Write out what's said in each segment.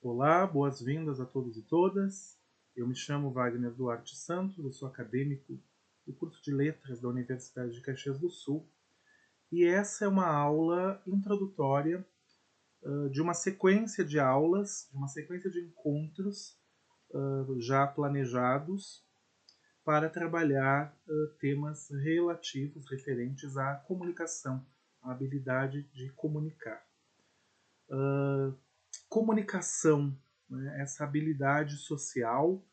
Olá, boas-vindas a todos e todas. Eu me chamo Wagner Duarte Santos, eu sou acadêmico do curso de Letras da Universidade de Caxias do Sul. E essa é uma aula introdutória de uma sequência de aulas, de uma sequência de encontros já planejados para trabalhar temas relativos, referentes à comunicação, à habilidade de comunicar. Comunicação, né? Essa habilidade social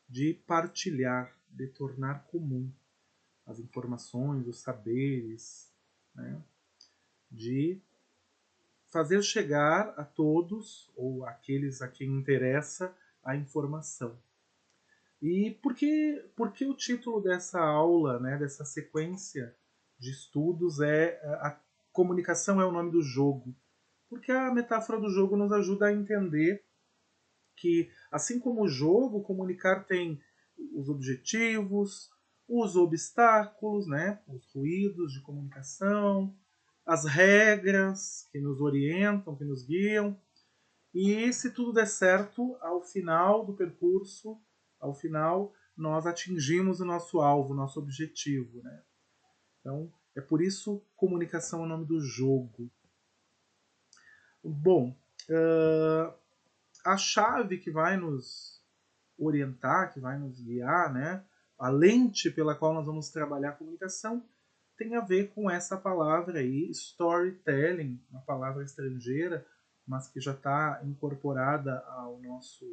de partilhar, de tornar comum as informações, os saberes, né? De fazer chegar a todos, ou àqueles a quem interessa, a informação. E por que o título dessa aula, né, dessa sequência de estudos é a comunicação é o nome do jogo? Porque a metáfora do jogo nos ajuda a entender que, assim como o jogo, comunicar tem os objetivos, os obstáculos, né, os ruídos de comunicação, as regras que nos orientam, que nos guiam. E se tudo der certo, ao final do percurso, ao final, nós atingimos o nosso alvo, o nosso objetivo. Né? Então, é por isso comunicação é o nome do jogo. Bom, a chave que vai nos orientar, que vai nos guiar, né? A lente pela qual nós vamos trabalhar a comunicação tem a ver com essa palavra aí, storytelling, uma palavra estrangeira, mas que já está incorporada ao nosso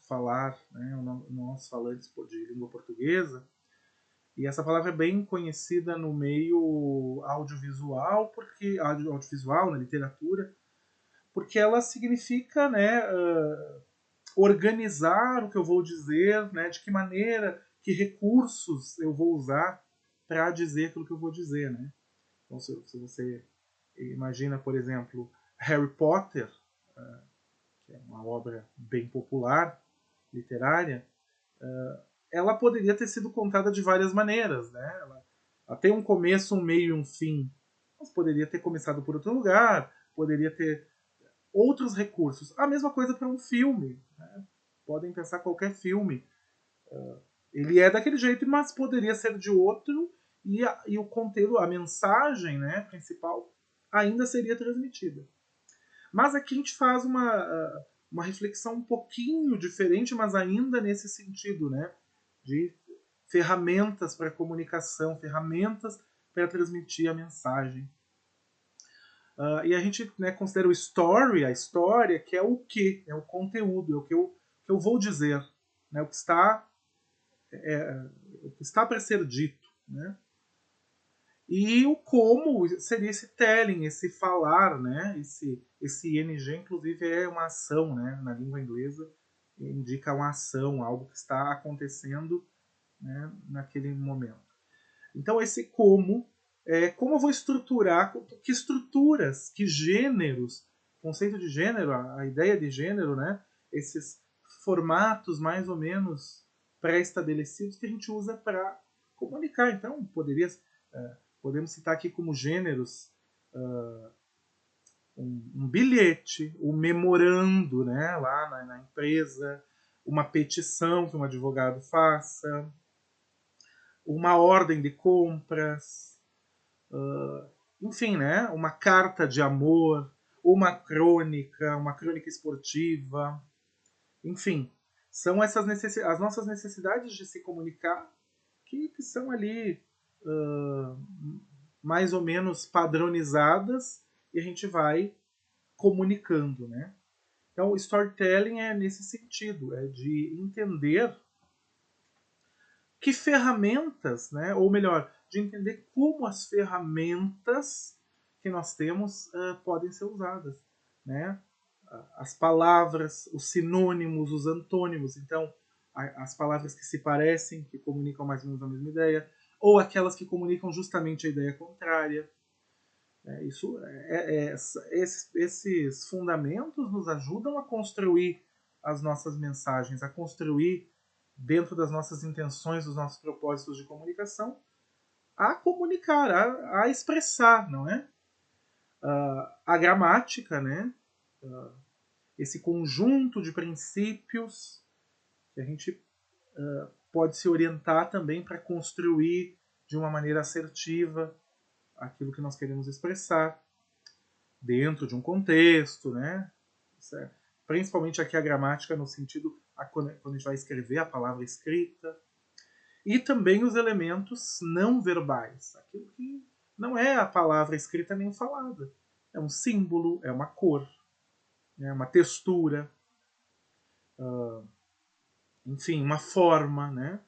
falar, né? Nós falantes de língua portuguesa. E essa palavra é bem conhecida no meio audiovisual, porque audiovisual, na literatura, porque ela significa, né, organizar o que eu vou dizer, né, de que maneira, que recursos eu vou usar para dizer aquilo que eu vou dizer. Né? Então, se você imagina, por exemplo, Harry Potter, que é uma obra bem popular, literária, ela poderia ter sido contada de várias maneiras. Né? Ela tem um começo, um meio e um fim. Mas poderia ter começado por outro lugar, poderia ter outros recursos. A mesma coisa para um filme. Né? Podem pensar qualquer filme. Ele é daquele jeito, mas poderia ser de outro, e o conteúdo, a mensagem, né, principal, ainda seria transmitida. Mas aqui a gente faz uma reflexão um pouquinho diferente, mas ainda nesse sentido, né, de ferramentas para comunicação, ferramentas para transmitir a mensagem. E a gente, né, considera o story, a história, que é o que? É o conteúdo, é o que eu vou dizer, né, o que está para ser dito. Né? E o como seria esse telling, esse falar, né? Esse ing, inclusive, é uma ação, né? Na língua inglesa, indica uma ação, algo que está acontecendo, né, naquele momento. Então, esse como eu vou estruturar, que estruturas, que gêneros, o conceito de gênero, a ideia de gênero, né? Esses formatos mais ou menos pré-estabelecidos que a gente usa para comunicar. Então, podemos citar aqui como gêneros um bilhete, um memorando, né, lá na empresa, uma petição que um advogado faça, uma ordem de compras, enfim, né, uma carta de amor, uma crônica esportiva, enfim, são as nossas necessidades de se comunicar que são ali mais ou menos padronizadas e a gente vai comunicando, né? Então, o storytelling é nesse sentido, é de entender que ferramentas, né? Ou melhor, de entender como as ferramentas que nós temos podem ser usadas, né? As palavras, os sinônimos, os antônimos. Então, as palavras que se parecem, que comunicam mais ou menos a mesma ideia, ou aquelas que comunicam justamente a ideia contrária. Esses fundamentos nos ajudam a construir as nossas mensagens, a construir, dentro das nossas intenções, dos nossos propósitos de comunicação, a comunicar, a expressar, não é? A gramática, né? esse conjunto de princípios que a gente pode se orientar também para construir de uma maneira assertiva aquilo que nós queremos expressar dentro de um contexto, né? Principalmente aqui a gramática no sentido quando a gente vai escrever a palavra escrita, e também os elementos não verbais, aquilo que não é a palavra escrita nem falada, é um símbolo, é uma cor, é uma textura, enfim, uma forma, né?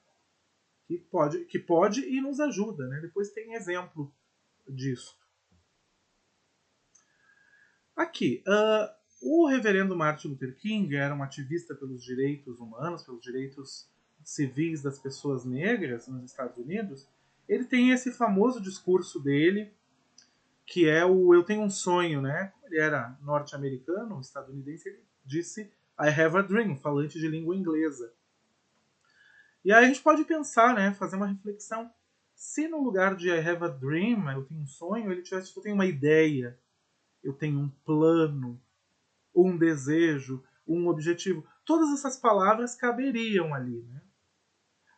Que pode e nos ajuda, né? Depois tem exemplo disso. Aqui, o reverendo Martin Luther King era um ativista pelos direitos humanos, pelos direitos civis das pessoas negras nos Estados Unidos. Ele tem esse famoso discurso dele, que é o Eu Tenho um Sonho, né? Ele era norte-americano, estadunidense, ele disse I have a dream, falante de língua inglesa. E aí a gente pode pensar, né, fazer uma reflexão. Se no lugar de I have a dream, eu tenho um sonho, ele tivesse, eu tenho uma ideia, eu tenho um plano, um desejo, um objetivo. Todas essas palavras caberiam ali, né?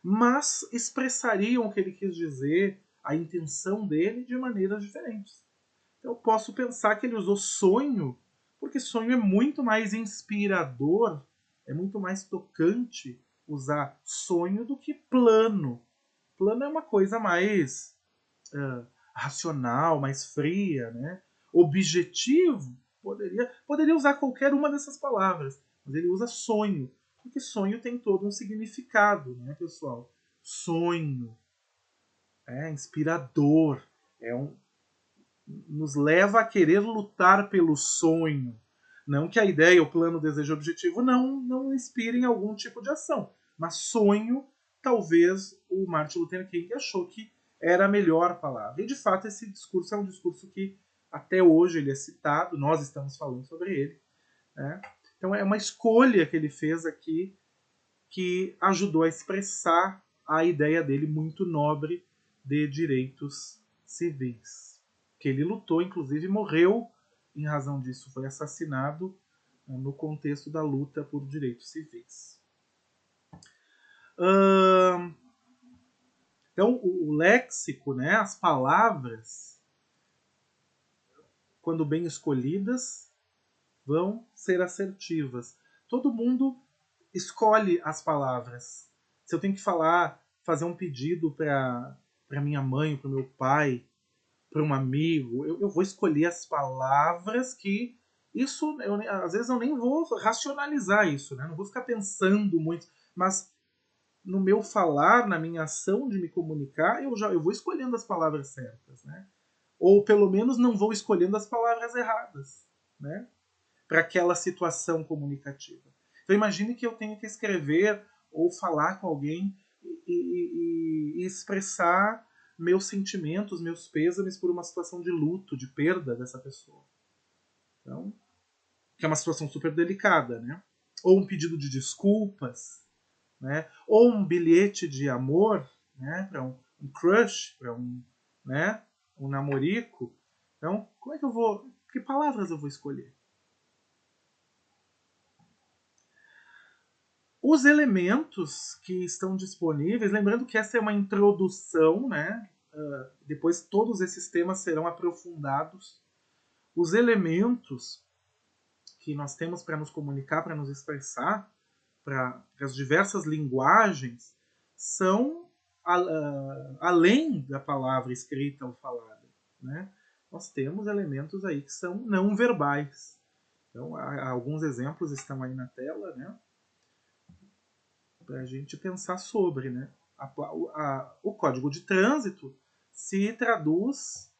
Mas expressariam o que ele quis dizer, a intenção dele, de maneiras diferentes. Então, eu posso pensar que ele usou sonho, porque sonho é muito mais inspirador, é muito mais tocante usar sonho do que plano. Plano é uma coisa mais racional, mais fria, né? Objetivo, poderia usar qualquer uma dessas palavras, mas ele usa sonho, porque sonho tem todo um significado, né, pessoal? Sonho é inspirador, nos leva a querer lutar pelo sonho. Não que a ideia, o plano, o desejo, o objetivo não inspirem algum tipo de ação, mas sonho, talvez o Martin Luther King achou que era a melhor palavra. E de fato esse discurso é um discurso que até hoje ele é citado, nós estamos falando sobre ele, né? Então é uma escolha que ele fez aqui que ajudou a expressar a ideia dele muito nobre de direitos civis. Que ele lutou, inclusive morreu em razão disso, foi assassinado no contexto da luta por direitos civis. Então, o léxico, né, as palavras, quando bem escolhidas, vão ser assertivas. Todo mundo escolhe as palavras. Se eu tenho que fazer um pedido para minha mãe, para o meu pai, para um amigo, eu vou escolher as palavras que isso, às vezes eu nem vou racionalizar isso, né? Não vou ficar pensando muito, mas no meu falar, na minha ação de me comunicar, eu vou escolhendo as palavras certas, né? Ou pelo menos não vou escolhendo as palavras erradas, né? Para aquela situação comunicativa. Então imagine que eu tenho que escrever ou falar com alguém e expressar meus sentimentos, meus pêsames por uma situação de luto, de perda dessa pessoa. Então, que é uma situação super delicada, né? Ou um pedido de desculpas, né? Ou um bilhete de amor, né? Para um crush, para né? Um namorico. Então, como é que eu vou? Que palavras eu vou escolher? Os elementos que estão disponíveis, lembrando que essa é uma introdução, né? Depois todos esses temas serão aprofundados. Os elementos que nós temos para nos comunicar, para nos expressar, para as diversas linguagens, são além da palavra escrita ou falada, né? Nós temos elementos aí que são não verbais. Então, alguns exemplos estão aí na tela, né? Para a gente pensar sobre, né? O código de trânsito se traduz.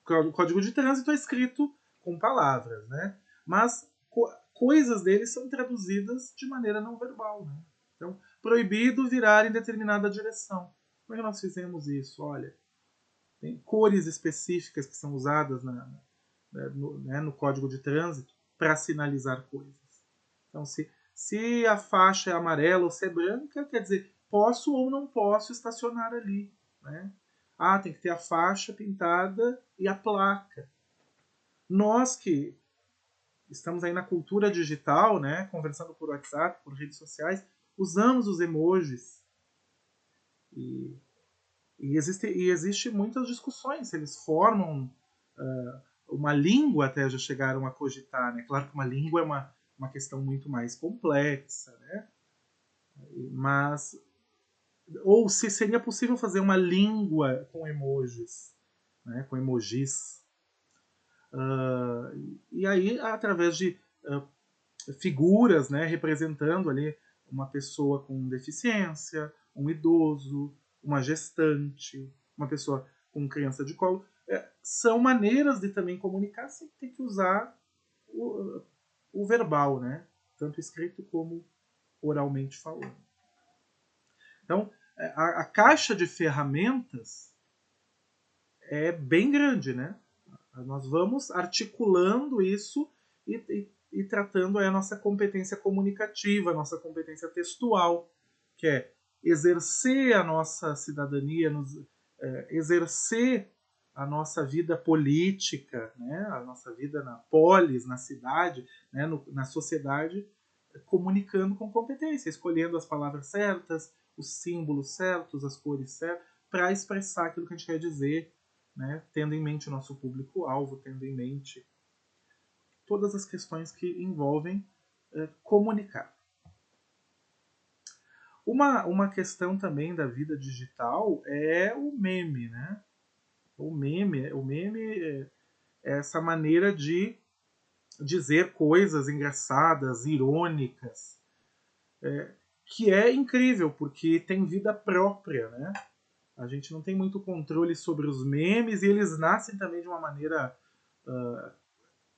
O código de trânsito é escrito com palavras, né? Mas coisas dele são traduzidas de maneira não verbal, né? Então, proibido virar em determinada direção. Como é que nós fizemos isso? Olha, tem cores específicas que são usadas no código de trânsito para sinalizar coisas. Então, se a faixa é amarela ou se é branca, quer dizer, posso ou não posso estacionar ali, né? Ah, tem que ter a faixa pintada e a placa. Nós que estamos aí na cultura digital, né, conversando por WhatsApp, por redes sociais, usamos os emojis. E existe muitas discussões se eles formam uma língua, até já chegaram a cogitar, né? Claro que uma língua é uma questão muito mais complexa, né? Mas ou se seria possível fazer uma língua com emojis, né? Com emojis. E aí, através de figuras, né? Representando ali uma pessoa com deficiência, um idoso, uma gestante, uma pessoa com criança de colo, são maneiras de também comunicar sem ter que usar o verbal, né? Tanto escrito como oralmente falando. Então, a caixa de ferramentas é bem grande, né? Nós vamos articulando isso e tratando a nossa competência comunicativa, a nossa competência textual, que é exercer a nossa cidadania, exercer a nossa vida política, né? A nossa vida na polis, na cidade, né? Na sociedade, comunicando com competência, escolhendo as palavras certas, os símbolos certos, as cores certas, para expressar aquilo que a gente quer dizer, né? Tendo em mente o nosso público-alvo, tendo em mente todas as questões que envolvem comunicar. Uma questão também da vida digital é o meme, né? O meme é essa maneira de dizer coisas engraçadas, irônicas, que é incrível, porque tem vida própria, né? A gente não tem muito controle sobre os memes e eles nascem também de uma maneira,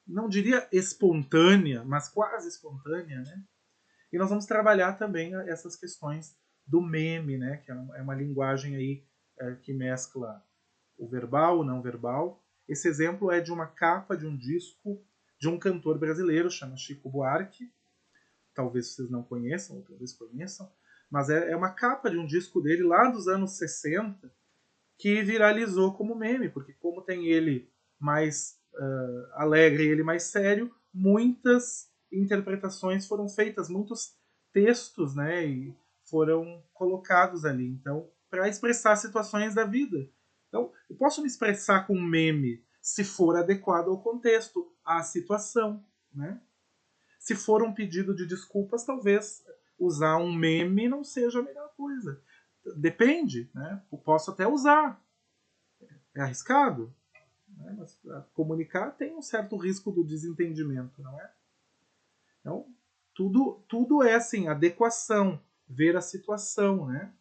não diria espontânea, mas quase espontânea, né? E nós vamos trabalhar também essas questões do meme, né? Que é uma linguagem aí que mescla o verbal, o não verbal. Esse exemplo é de uma capa de um disco de um cantor brasileiro, chama Chico Buarque. Talvez vocês não conheçam, ou talvez conheçam. Mas é uma capa de um disco dele lá dos anos 60 que viralizou como meme, porque como tem ele mais alegre e ele mais sério, muitas interpretações foram feitas, muitos textos, né, e foram colocados ali. Então, para expressar situações da vida. Então, eu posso me expressar com um meme se for adequado ao contexto, à situação, né? Se for um pedido de desculpas, talvez usar um meme não seja a melhor coisa. Depende, né? Eu posso até usar. É arriscado, né? Mas comunicar tem um certo risco do desentendimento, não é? Então, tudo é assim, adequação, ver a situação, né?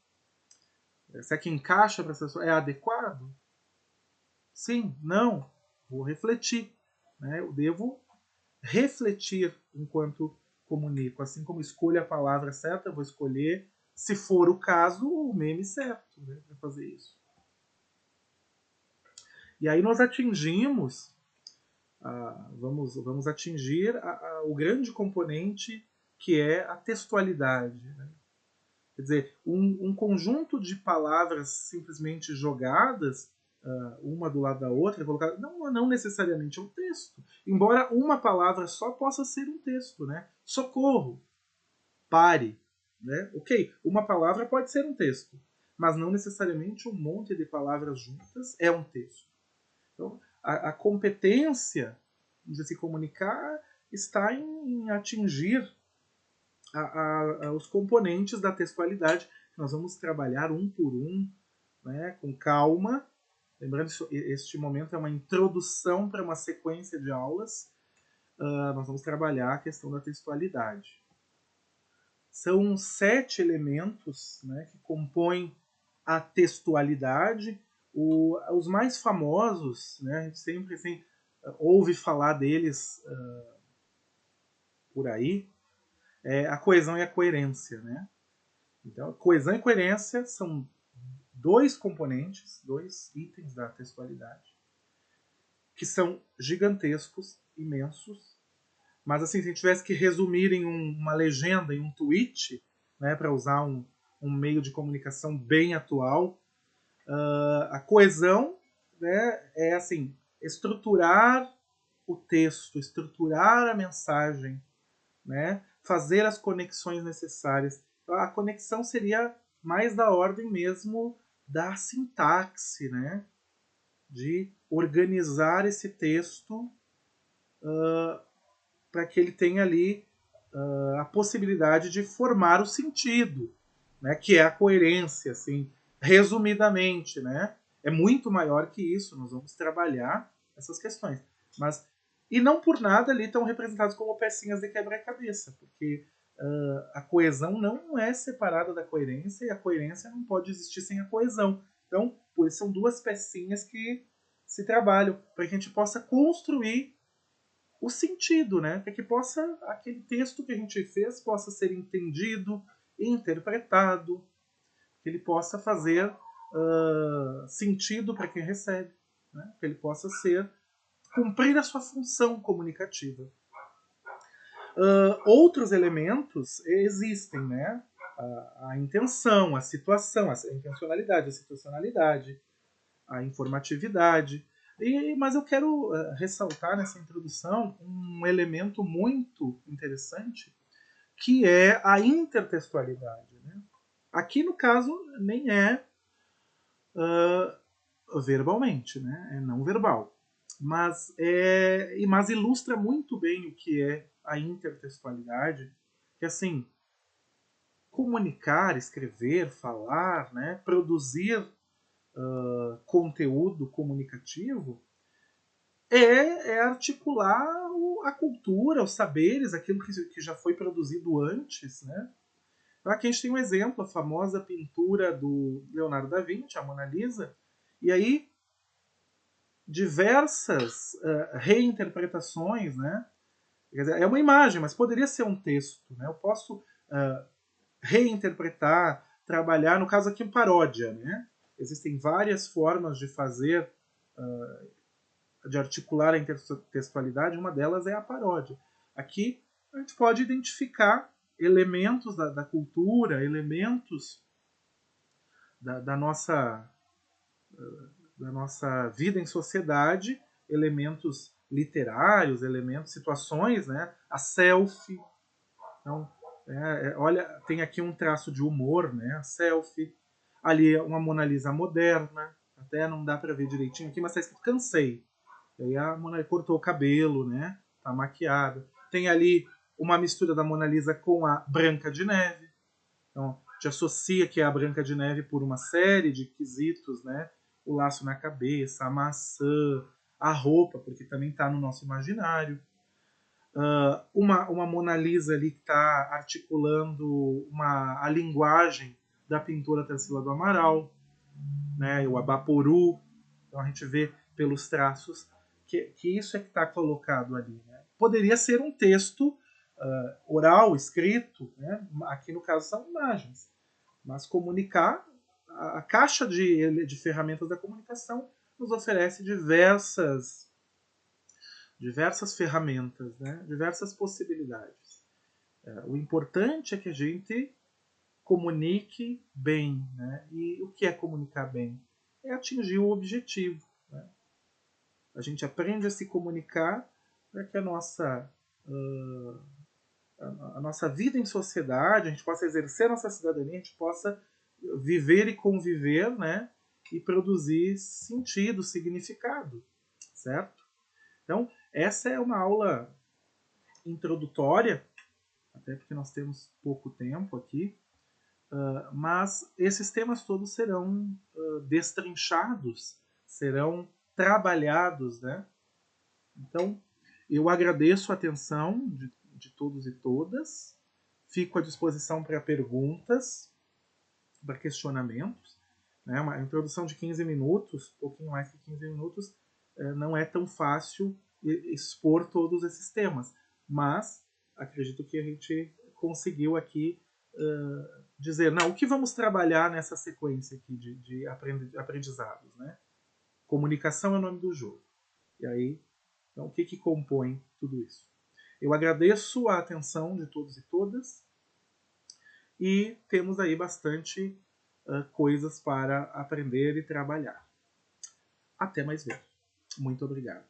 Se é que encaixa para essa pessoa, é adequado? Sim, não, vou refletir, né? Eu devo refletir enquanto comunico. Assim como escolho a palavra certa, eu vou escolher, se for o caso, o meme certo, né, para fazer isso. E aí nós atingimos, vamos atingir o grande componente que é a textualidade. Né? Quer dizer, um conjunto de palavras simplesmente jogadas, uma do lado da outra, colocada, não necessariamente é um texto. Embora uma palavra só possa ser um texto. Né? Socorro, pare. Né? Ok, uma palavra pode ser um texto, mas não necessariamente um monte de palavras juntas é um texto. Então, a competência de se comunicar está em atingir os componentes da textualidade, que nós vamos trabalhar um por um, né, com calma. Lembrando que este momento é uma introdução para uma sequência de aulas. Nós vamos trabalhar a questão da textualidade. São 7 elementos, né, que compõem a textualidade. Os mais famosos, né, a gente sempre assim, ouve falar deles por aí, a coesão e a coerência. Né? Então, coesão e coerência são 2 componentes, 2 itens da textualidade, que são gigantescos, imensos, mas assim, se a gente tivesse que resumir em uma legenda, em um tweet, né, para usar um meio de comunicação bem atual, a coesão, né, é assim, estruturar o texto, estruturar a mensagem, né? Fazer as conexões necessárias. A conexão seria mais da ordem mesmo da sintaxe, né? De organizar esse texto para que ele tenha ali a possibilidade de formar o sentido, né? Que é a coerência, assim, resumidamente, né? É muito maior que isso, nós vamos trabalhar essas questões. Mas, e não por nada ali estão representados como pecinhas de quebra-cabeça, porque a coesão não é separada da coerência e a coerência não pode existir sem a coesão. Então, por isso são duas pecinhas que se trabalham para que a gente possa construir o sentido, né? Para que possa aquele texto que a gente fez possa ser entendido, interpretado, que ele possa fazer sentido para quem recebe, né? Que ele possa cumprir a sua função comunicativa. Outros elementos existem, né? A intenção, a situação, a intencionalidade, a situacionalidade, a informatividade. Mas eu quero ressaltar nessa introdução um elemento muito interessante, que é a intertextualidade. Né? Aqui, no caso, nem é verbalmente, né? É não verbal. Mas ilustra muito bem o que é a intertextualidade, que assim, comunicar, escrever, falar, né? Produzir conteúdo comunicativo é articular a cultura, os saberes, aquilo que já foi produzido antes, né? Aqui a gente tem um exemplo, a famosa pintura do Leonardo da Vinci, a Mona Lisa, e aí diversas reinterpretações, né? Quer dizer, é uma imagem, mas poderia ser um texto, né? Eu posso reinterpretar, trabalhar, no caso aqui, paródia, né? Existem várias formas de fazer de articular a intertextualidade, uma delas é a paródia. Aqui a gente pode identificar elementos da cultura, elementos da nossa vida em sociedade, elementos literários, elementos, situações, né? A selfie. Então, olha, tem aqui um traço de humor, né? A selfie. Ali uma Mona Lisa moderna, até não dá para ver direitinho aqui, mas está escrito cansei. E aí a Mona Lisa cortou o cabelo, né? Tá maquiada. Tem ali uma mistura da Mona Lisa com a Branca de Neve. Então, te associa que é a Branca de Neve por uma série de quesitos, né? O laço na cabeça, a maçã, a roupa, porque também está no nosso imaginário. Uma Mona Lisa ali que está articulando a linguagem da pintora Tarsila do Amaral, né? O Abaporu. Então a gente vê pelos traços que isso é que está colocado ali. Né? Poderia ser um texto oral, escrito, né? Aqui no caso são imagens, mas comunicar, a caixa de ferramentas da comunicação nos oferece diversas ferramentas, né? Diversas possibilidades. O importante é que a gente comunique bem. Né? E o que é comunicar bem? É atingir o objetivo. Né? A gente aprende a se comunicar para que a nossa vida em sociedade, a gente possa exercer a nossa cidadania, a gente possa viver e conviver, né? E produzir sentido, significado, certo? Então, essa é uma aula introdutória, até porque nós temos pouco tempo aqui, mas esses temas todos serão destrinchados, serão trabalhados, né? Então, eu agradeço a atenção de todos e todas, fico à disposição para perguntas, para questionamentos. Né? Uma introdução de 15 minutos, um pouquinho mais que 15 minutos, não é tão fácil expor todos esses temas, mas acredito que a gente conseguiu aqui dizer, não, o que vamos trabalhar nessa sequência aqui de aprendizados, né? Comunicação é o nome do jogo. E aí, então, o que compõe tudo isso? Eu agradeço a atenção de todos e todas e temos aí bastante coisas para aprender e trabalhar. Até mais ver. Muito obrigado.